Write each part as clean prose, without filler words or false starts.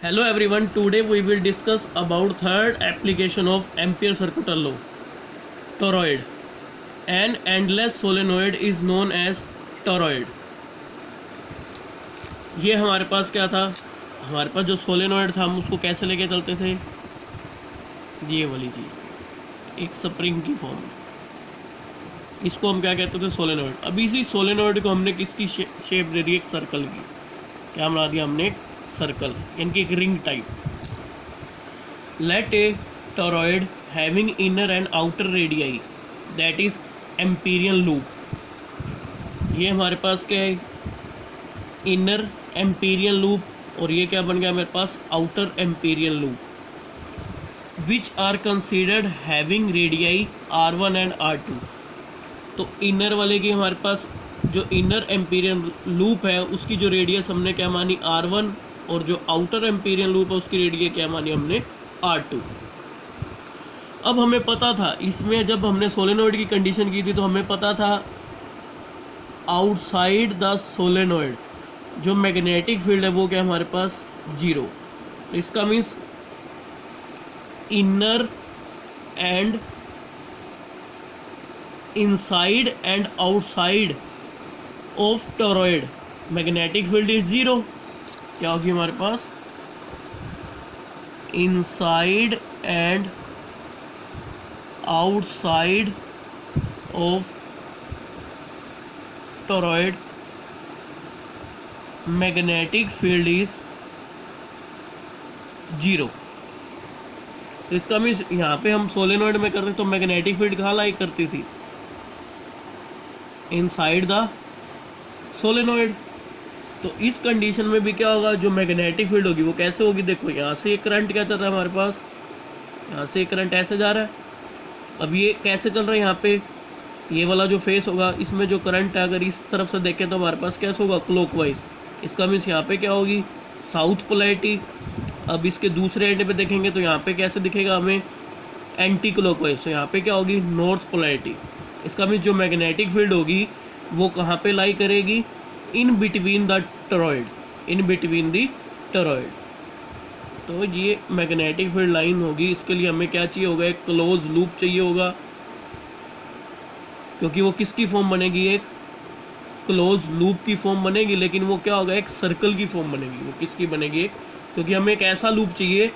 Hello everyone, today we will discuss about third application of Ampere circular law, toroid. An endless solenoid is known as toroid. ये हमारे पास क्या था, हमारे पास जो solenoid था हम उसको कैसे लेके चलते थे, ये वाली चीज़ थी, एक स्प्रिंग की फॉर्म में। इसको हम क्या कहते थे, सोलेनॉइड। अब इसी सोलेनॉइड को हमने किसकी शेप दे दी, एक सर्कल की। क्या बना दिया हमने, एक सर्कल, यानी कि एक ring type. Let a toroid having inner and outer radii that is Amperian loop. ये हमारे पास क्या है, इनर एम्पीरियन लूप, और ये क्या बन गया हमारे पास, outer Amperian loop, which are considered having radii R1 and R2। तो इनर वाले की हमारे पास जो इनर एम्पीरियन लूप है उसकी जो रेडियस हमने क्या मानी, R1, और जो आउटर एम्पीरियन लूप है उसकी रेडियस क्या मानी हमने, R2। अब हमें पता था इसमें, जब हमने सोलेनॉइड की कंडीशन की थी तो हमें पता था आउटसाइड द सोलेनॉइड जो मैग्नेटिक फील्ड है वो क्या हमारे पास, 0। तो इसका means inner and inside and outside of toroid magnetic field is 0। क्या होगी हमारे पास, inside and outside of toroid magnetic field is 0। तो इसका मीन्स यहाँ पे हम सोलेनॉइड में करते तो मैग्नेटिक फील्ड कहाँ लाई करती थी, इनसाइड द सोलेनॉइड। तो इस कंडीशन में भी क्या होगा, जो मैग्नेटिक फील्ड होगी वो कैसे होगी, देखो यहाँ से एक करंट क्या चल रहा है हमारे पास, यहाँ से एक करंट ऐसे जा रहा है। अब ये कैसे चल रहा है, यहाँ पे ये वाला जो फेस होगा इसमें जो करंट है अगर इस तरफ से देखें तो हमारे पास कैसे होगा, क्लॉकवाइज। इसका मीन्स यहाँ पे क्या होगी, साउथ पोलैरिटी। अब इसके दूसरे एंड पे देखेंगे तो यहाँ पे कैसे दिखेगा हमें, एंटी क्लॉकवाइज। तो यहाँ पे क्या होगी, नॉर्थ पोलैरिटी। इसका मीन्स जो मैग्नेटिक फील्ड होगी वो कहाँ पे लाई करेगी, इन between the toroid, in between the toroid. तो ये मैग्नेटिक फील्ड लाइन होगी। इसके लिए हमें क्या चाहिए होगा, एक क्लोज लूप चाहिए होगा, क्योंकि वो किसकी फॉर्म बनेगी, एक क्लोज लूप की फॉर्म बनेगी। लेकिन वो क्या होगा, एक सर्कल की फॉर्म बनेगी। वो किसकी बनेगी, एक, क्योंकि हमें एक ऐसा लूप चाहिए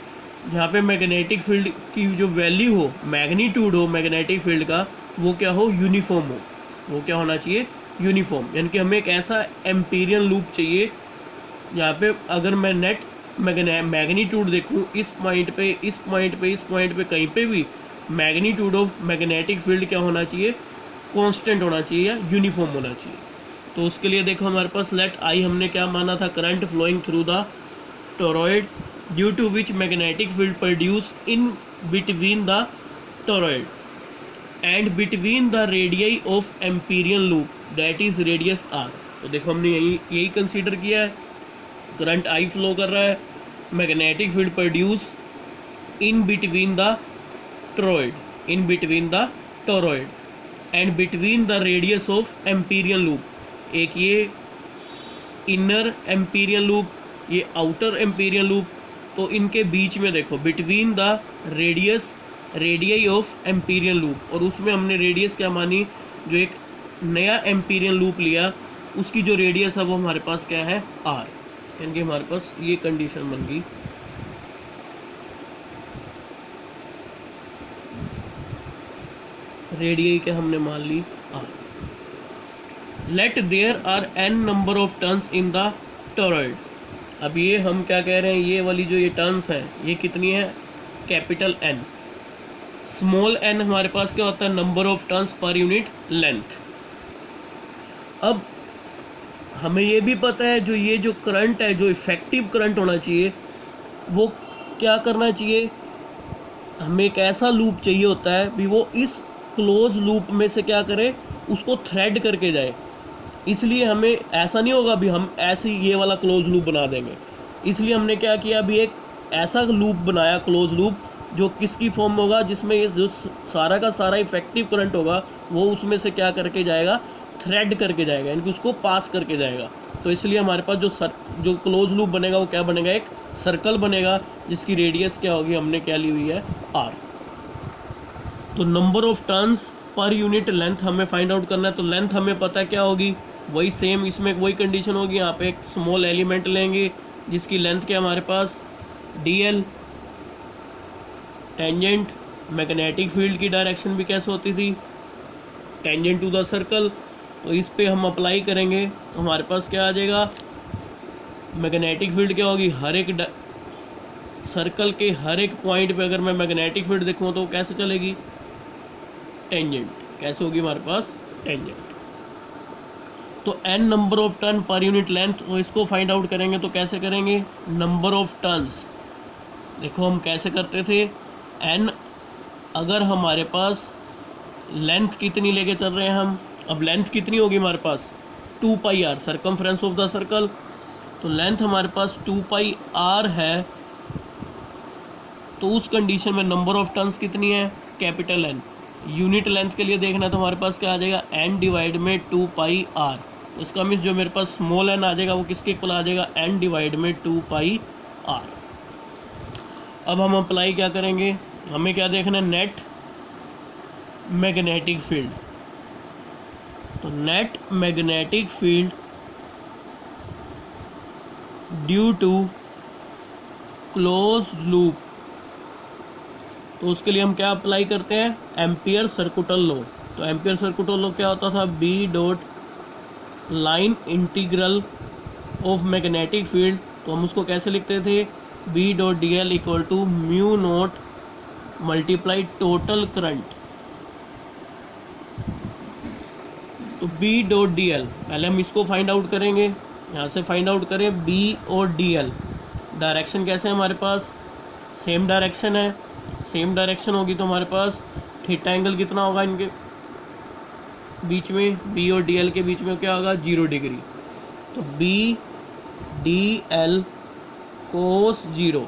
जहाँ पे मैग्नेटिक फील्ड की जो वैल्यू हो, मैग्नीट्यूड हो मैग्नेटिक फील्ड का, वो क्या हो, यूनिफॉर्म हो। वो क्या होना चाहिए, यूनिफॉर्म। यानी कि हमें एक ऐसा एम्पीरियन लूप चाहिए जहाँ पे अगर मैं नेट मैग्नीट्यूड देखूँ इस पॉइंट पे, इस पॉइंट पे, इस पॉइंट पे, कहीं पे भी मैग्नीट्यूड ऑफ मैग्नेटिक फील्ड क्या होना चाहिए, कांस्टेंट होना चाहिए या यूनिफॉर्म होना चाहिए। तो उसके लिए देखो हमारे पास लेट आई हमने क्या माना था, current flowing through the toroid due to which magnetic field produce in between the toroid and between the radii of Amperian loop that is radius R। तो देखो हमने यही कंसीडर किया है, करंट I फ्लो कर रहा है, magnetic field produce in between the toroid, in between the toroid and between the radius of Amperian loop. एक ये इनर एम्पीरियन लूप, ये आउटर एम्पीरियन लूप। तो इनके बीच में देखो between the radii of Amperian loop, और उसमें हमने रेडियस क्या मानी, जो एक नया एम्पीरियन लूप लिया उसकी जो रेडियस है वो हमारे पास क्या है, R। यानी कि हमारे पास ये कंडीशन बन गई। रेडियाई क्या हमने मान ली, R। Let there are n number of turns in the toroid. अब ये हम क्या कह रहे हैं, ये वाली जो ये टर्न्स हैं ये कितनी है, कैपिटल N। स्मॉल n हमारे पास क्या होता है, number of turns per unit length. अब हमें ये भी पता है जो ये जो करंट है, जो इफेक्टिव करंट होना चाहिए, वो क्या करना चाहिए, हमें एक ऐसा लूप चाहिए होता है भी वो इस क्लोज लूप में से क्या करे, उसको थ्रेड करके जाए। इसलिए हमें ऐसा नहीं होगा भी हम ऐसे ये वाला क्लोज लूप बना देंगे। इसलिए हमने क्या किया, अभी एक ऐसा लूप बनाया, क्लोज लूप, जो किसकी फॉर्म होगा, जिसमें ये जो सारा का सारा इफेक्टिव करंट होगा वो उसमें से क्या करके जाएगा, थ्रेड करके जाएगा, यानी कि उसको पास करके जाएगा। तो इसलिए हमारे पास जो क्लोज लूप बनेगा वो क्या बनेगा, एक सर्कल बनेगा जिसकी रेडियस क्या होगी, हमने क्या ली हुई है, r। तो number of turns per unit length हमें फाइंड आउट करना है। तो लेंथ हमें पता है क्या होगी, वही सेम इसमें वही कंडीशन होगी। यहाँ पे एक स्मॉल एलिमेंट लेंगे जिसकी लेंथ क्या हमारे पास dl। टेंजेंट मैग्नेटिक फील्ड की डायरेक्शन भी कैसे होती थी, टेंजेंट टू द सर्कल। तो इस पे हम अप्लाई करेंगे तो हमारे पास क्या आ जाएगा, मैग्नेटिक फील्ड क्या होगी, हर एक सर्कल के हर एक पॉइंट पे अगर मैं मैग्नेटिक फील्ड देखूँ तो कैसे चलेगी, टेंजेंट। कैसे होगी हमारे पास, टेंजेंट। तो n number of turn per unit length, तो इसको फाइंड आउट करेंगे तो कैसे करेंगे, नंबर ऑफ टर्न्स। देखो हम कैसे करते थे, n अगर हमारे पास लेंथ कितनी लेके चल रहे हैं हम, अब लेंथ कितनी होगी हमारे पास 2πr, circumference of the circle. तो लेंथ हमारे पास 2πr है, तो उस कंडीशन में नंबर ऑफ टर्न्स कितनी है, कैपिटल N। यूनिट लेंथ के लिए देखना है तो हमारे पास क्या आ जाएगा, n डिवाइड में 2πr। तो इसका मीन्स जो मेरे पास स्मॉल n आ जाएगा वो किसके इक्वल आ जाएगा, n डिवाइड में 2πr। अब हम अप्लाई क्या करेंगे, हमें क्या देखना है, नेट मैग्नेटिक फील्ड। तो net magnetic field due to close loop, तो उसके लिए हम क्या अप्लाई करते हैं, एम्पियर सर्कुटल लॉ। तो एम्पियर सर्कुटल लॉ क्या होता था, B dot line integral of magnetic field. तो हम उसको कैसे लिखते थे, B dot DL equal to mu naught multiply total current. तो B डॉट DL, पहले हम इसको फाइंड आउट करेंगे, यहाँ से फाइंड आउट करें B और DL। डायरेक्शन कैसे है हमारे पास, सेम डायरेक्शन है, सेम डायरेक्शन होगी तो हमारे पास थीटा एंगल कितना होगा इनके बीच में, B और DL के बीच में क्या होगा, 0 डिग्री। तो B DL cos 0,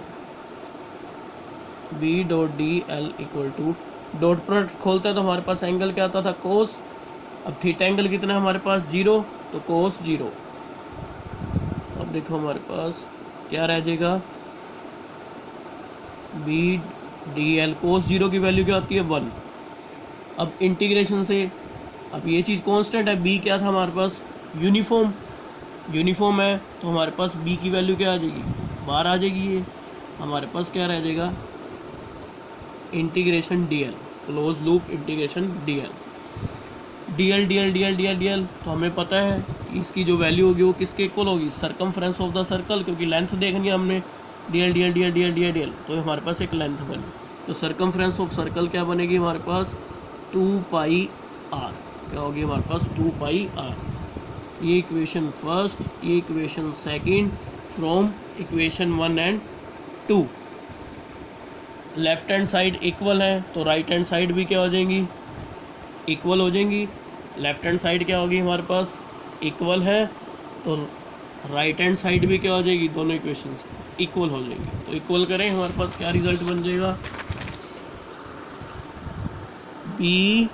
B dot DL equal to dot product खोलते हैं तो हमारे पास एंगल क्या आता था, कोस। अब थीटा एंगल कितना है हमारे पास, 0, तो कोस 0। अब देखो हमारे पास क्या रह जाएगा, B DL कोस 0 की वैल्यू क्या होती है, 1। अब इंटीग्रेशन से, अब ये चीज़ कांस्टेंट है, B क्या था हमारे पास, यूनिफॉर्म है, तो हमारे पास B की वैल्यू क्या आ जाएगी, बाहर आ जाएगी। ये हमारे पास क्या रह जाएगा, integration DL, close loop integration DL। तो हमें पता है इसकी जो वैल्यू होगी वो किसके इक्वल होगी, सर्कमफ्रेंस ऑफ द सर्कल, क्योंकि लेंथ देखनी है हमने, DL। तो हमारे पास एक लेंथ बनी, तो सर्कमफ्रेंस ऑफ सर्कल क्या बनेगी हमारे पास, 2πr। क्या होगी हमारे पास, 2πr। ये इक्वेशन फर्स्ट, ये equation second from equation 1 and 2। Left hand side equal है तो राइट हैंड साइड भी क्या हो जाएंगी, इक्वल हो जाएंगी। लेफ्ट हैंड साइड क्या होगी हमारे पास, इक्वल है, तो राइट हैंड साइड भी क्या हो जाएगी, दोनों इक्वेशंस इक्वल हो जाएंगी। तो इक्वल करें, हमारे पास क्या रिजल्ट बन जाएगा, B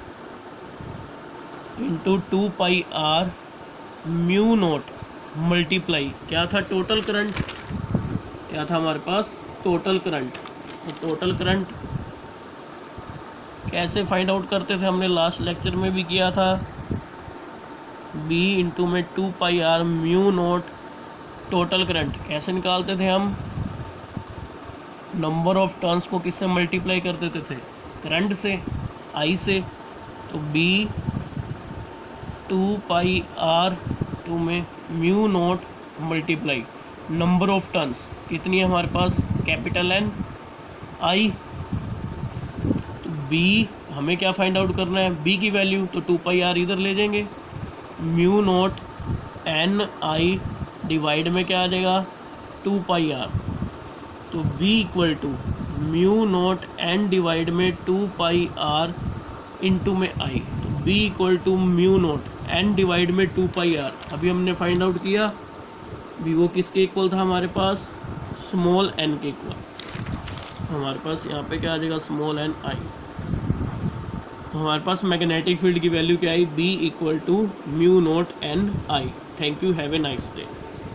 into 2πr mu naught multiply क्या था, टोटल करंट। क्या था हमारे पास, टोटल करंट। तो टोटल करंट कैसे फाइंड आउट करते थे, हमने लास्ट लेक्चर में भी किया था, B इंटू में 2πr mu naught total current. कैसे निकालते थे हम, नंबर ऑफ टर्न्स को किससे मल्टीप्लाई कर देते थे, करंट से, I से। तो B 2πr 2 में mu naught multiply number of turns कितनी है हमारे पास, कैपिटल N I। तो B हमें क्या फाइंड आउट करना है, B की वैल्यू, तो 2πr इधर ले जाएंगे, म्यू नोट NI डिवाइड में क्या आ जाएगा, 2πr। तो B equal to mu naught N divide में 2πr इंटू में I। तो B equal to mu naught N divide में 2πr। अभी हमने फाइंड आउट किया भी वो किसके इक्वल था हमारे पास, स्मॉल n के इक्वल। हमारे पास यहाँ पे क्या आ जाएगा, स्मॉल n I। तो हमारे पास मैग्नेटिक फील्ड की वैल्यू क्या आई, B equal to mu naught N I। Thank you, have a nice day.